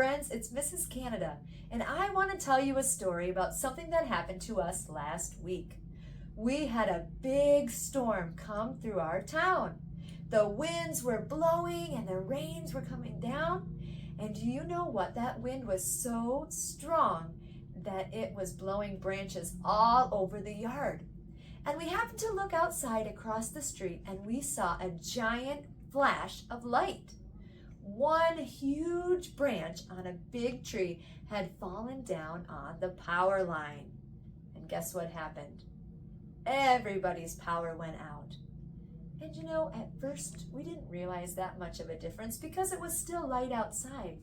friends, it's Mrs. Canada, and I want to tell you a story about something that happened to us last week. We had a big storm come through our town. The winds were blowing and the rains were coming down, and do you know what? That wind was so strong that it was blowing branches all over the yard. And we happened to look outside across the street and we saw a giant flash of light. One huge branch on a big tree had fallen down on the power line. And guess what happened? Everybody's power went out. And you know, at first we didn't realize that much of a difference because it was still light outside.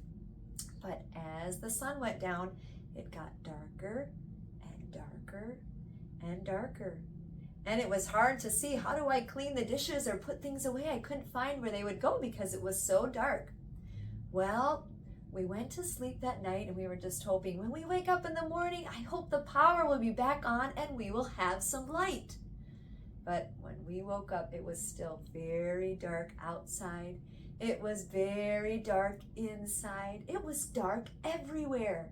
But as the sun went down, it got darker and darker and darker. And it was hard to see, how do I clean the dishes or put things away? I couldn't find where they would go because it was so dark. Well, we went to sleep that night and we were just hoping when we wake up in the morning, I hope the power will be back on and we will have some light. But when we woke up, it was still very dark outside. It was very dark inside. It was dark everywhere.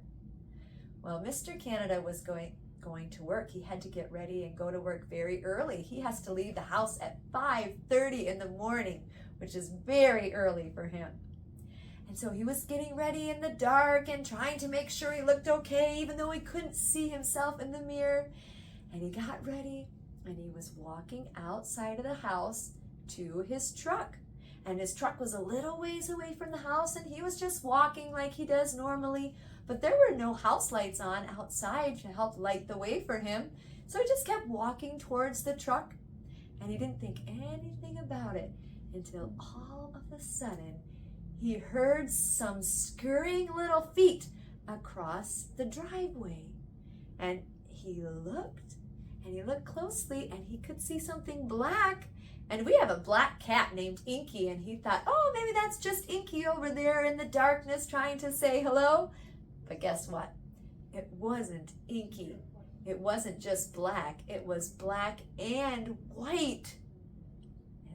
Well, Mr. Canada was going to work. He had to get ready and go to work very early. He has to leave the house at 5:30 in the morning, which is very early for him. And so he was getting ready in the dark and trying to make sure he looked okay, even though he couldn't see himself in the mirror. And he got ready and he was walking outside of the house to his truck. And his truck was a little ways away from the house and he was just walking like he does normally. But there were no house lights on outside to help light the way for him. So he just kept walking towards the truck and he didn't think anything about it until all of a sudden he heard some scurrying little feet across the driveway. And he looked closely and he could see something black. And we have a black cat named Inky and he thought, oh, maybe that's just Inky over there in the darkness trying to say hello. But guess what? It wasn't Inky. It wasn't just black. It was black and white.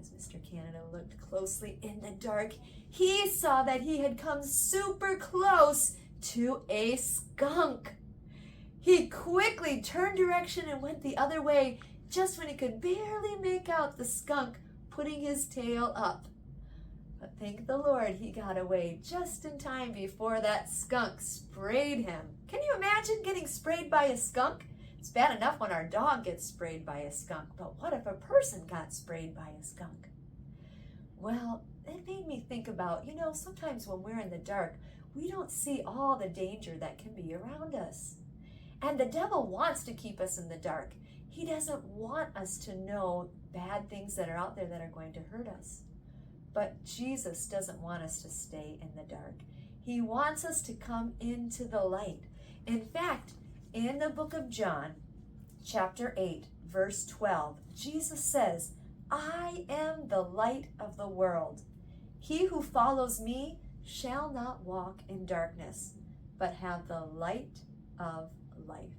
As Mr. Canada looked closely in the dark, he saw that he had come super close to a skunk. He quickly turned direction and went the other way just when he could barely make out the skunk putting his tail up. But thank the Lord he got away just in time before that skunk sprayed him. Can you imagine getting sprayed by a skunk? It's bad enough when our dog gets sprayed by a skunk, but what if a person got sprayed by a skunk? Well, it made me think about, sometimes when we're in the dark, we don't see all the danger that can be around us. And the devil wants to keep us in the dark. He doesn't want us to know bad things that are out there that are going to hurt us. But Jesus doesn't want us to stay in the dark. He wants us to come into the light. In fact, in the book of John, chapter 8, verse 12, Jesus says, I am the light of the world. He who follows me shall not walk in darkness, but have the light of life.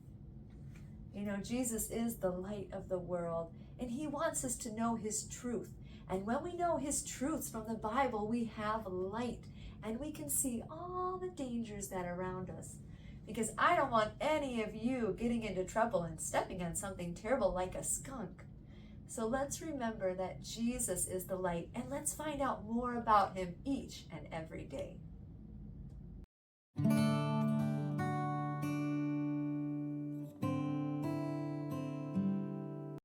Jesus is the light of the world, and he wants us to know his truth. And when we know his truths from the Bible, we have light, and we can see all the dangers that are around us. Because I don't want any of you getting into trouble and stepping on something terrible like a skunk. So let's remember that Jesus is the light, and let's find out more about him each and every day.